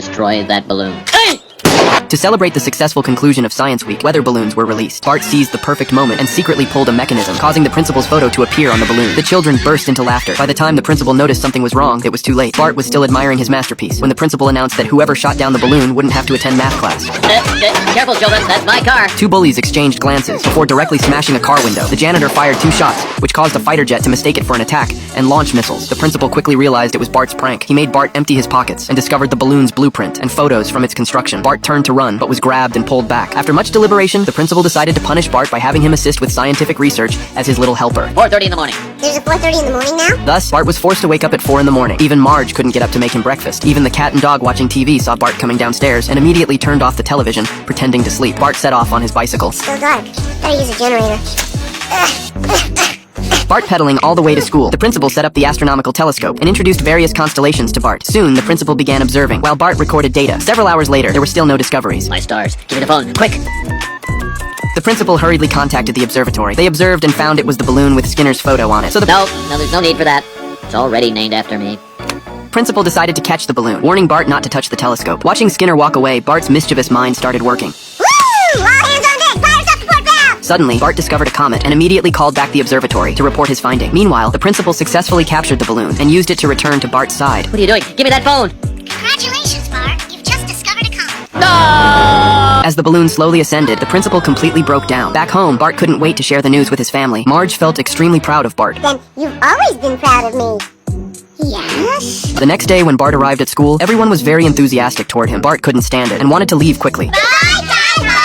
Destroy that balloon. To celebrate the successful conclusion of Science Week, weather balloons were released. Bart seized the perfect moment and secretly pulled a mechanism, causing the principal's photo to appear on the balloon. The children burst into laughter. By the time the principal noticed something was wrong, it was too late. Bart was still admiring his masterpiece when the principal announced that whoever shot down the balloon wouldn't have to attend math class. Careful, children, that's my car. Two bullies exchanged glances before directly smashing a car window. The janitor fired 2 shots, which caused a fighter jet to mistake it for an attack and launch missiles. The principal quickly realized it was Bart's prank. He made Bart empty his pockets and discovered the balloon's blueprint and photos from its construction. Bart turned to run, but was grabbed and pulled back. After much deliberation, the principal decided to punish Bart by having him assist with scientific research as his little helper. 4:30 in the morning. There's a 4:30 in the morning now? Thus, Bart was forced to wake up at 4 in the morning. Even Marge couldn't get up to make him breakfast. Even the cat and dog watching TV saw Bart coming downstairs and immediately turned off the television, pretending to sleep. Bart set off on his bicycle. Still dark. Gotta use a generator. Bart pedaling all the way to school. The principal set up the astronomical telescope and introduced various constellations to Bart. Soon, the principal began observing, while Bart recorded data. Several hours later, there were still no discoveries. My stars. Give me the phone, quick. The principal hurriedly contacted the observatory. They observed and found it was the balloon with Skinner's photo on it. So the No, there's no need for that. It's already named after me. principal decided to catch the balloon, warning Bart not to touch the telescope. Watching Skinner walk away, Bart's mischievous mind started working. Woo! All hands on deck! Fire support valve! Suddenly, Bart discovered a comet and immediately called back the observatory to report his finding. Meanwhile, the principal successfully captured the balloon and used it to return to Bart's side. What are you doing? Give me that phone. Congratulations, Bart. You've just discovered a comet. No! As the balloon slowly ascended, the principal completely broke down. Back home, Bart couldn't wait to share the news with his family. Marge felt extremely proud of Bart. Then you've always been proud of me. Yes? The next day when Bart arrived at school, everyone was very enthusiastic toward him. Bart couldn't stand it and wanted to leave quickly. Bye, Bye-bye!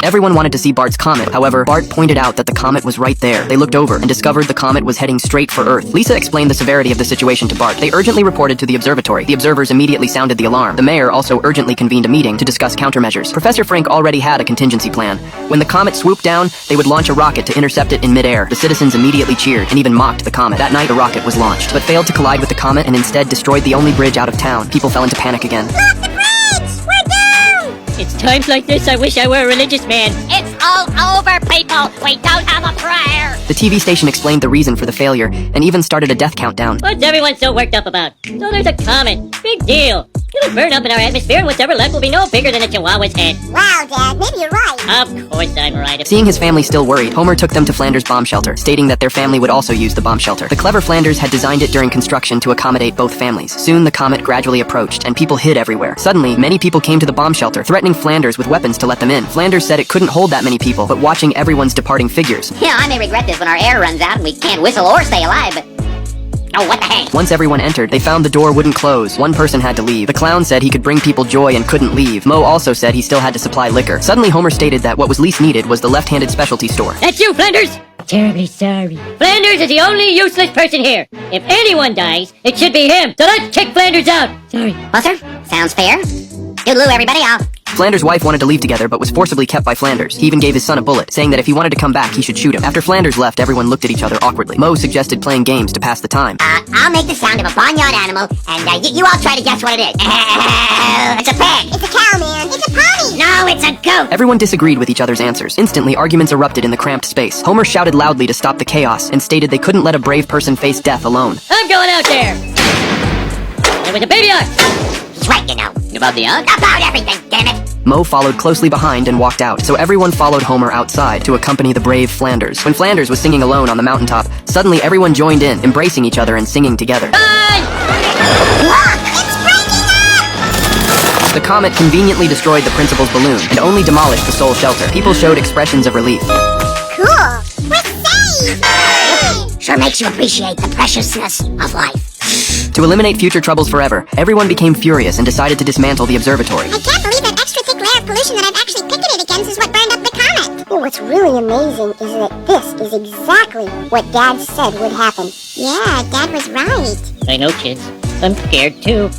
Everyone wanted to see Bart's comet. However, Bart pointed out that the comet was right there. They looked over and discovered the comet was heading straight for Earth. Lisa explained the severity of the situation to Bart. They urgently reported to the observatory. The observers immediately sounded the alarm. The mayor also urgently convened a meeting to discuss countermeasures. Professor Frink already had a contingency plan. When the comet swooped down, they would launch a rocket to intercept it in midair. The citizens immediately cheered and even mocked the comet. That night, the rocket was launched, but failed to collide with the comet and instead destroyed the only bridge out of town. People fell into panic again. Look, the bridge! We're down! It's times like this I wish I were a religious man. It's all over, people. We don't have a prayer. The TV station explained the reason for the failure and even started a death countdown. What's everyone so worked up about? So there's a comet. Big deal. It'll burn up in our atmosphere and what's ever left will be no bigger than a chihuahua's head. Wow, Dad, maybe you're right. Of course I'm right. Seeing his family still worried, Homer took them to Flanders' bomb shelter, stating that their family would also use the bomb shelter. The clever Flanders had designed it during construction to accommodate both families. Soon the comet gradually approached, and people hid everywhere. Suddenly, many people came to the bomb shelter, threatening Flanders with weapons to let them in. Flanders said it couldn't hold that many people, but watching everyone's departing figures. Yeah, I may regret this when our air runs out and we can't whistle or stay alive, but... Oh, what the heck? Once everyone entered, they found the door wouldn't close. One person had to leave. The clown said he could bring people joy and couldn't leave. Moe also said he still had to supply liquor. Suddenly, Homer stated that what was least needed was the left-handed specialty store. That's you, Flanders! Terribly sorry. Flanders is the only useless person here. If anyone dies, it should be him. So let's kick Flanders out. Sorry. Well, sir, sounds fair. Toodaloo, everybody. I'll... Flanders' wife wanted to leave together but was forcibly kept by Flanders. He even gave his son a bullet, saying that if he wanted to come back, he should shoot him. After Flanders left, everyone looked at each other awkwardly. Moe suggested playing games to pass the time. I'll make the sound of a barnyard animal, and you all try to guess what it is. It's a pig. It's a cow, man. It's a pony. No, it's a goat. Everyone disagreed with each other's answers. Instantly, arguments erupted in the cramped space. Homer shouted loudly to stop the chaos and stated they couldn't let a brave person face death alone. I'm going out there. There was a baby ox. He's right, you know. About the ox? About everything, damn it. Moe followed closely behind and walked out, so everyone followed Homer outside to accompany the brave Flanders. When Flanders was singing alone on the mountaintop, suddenly everyone joined in, embracing each other and singing together. Bye! Look, it's breaking up! The comet conveniently destroyed the principal's balloon and only demolished the soul shelter. People showed expressions of relief. Cool. We're safe! Sure makes you appreciate the preciousness of life. To eliminate future troubles forever, everyone became furious and decided to dismantle the observatory. I can't believe that extra thick layer of pollution that I've actually picketed against is what burned up the comet. Well, what's really amazing is that this is exactly what Dad said would happen. Yeah, Dad was right. I know, kids. I'm scared too.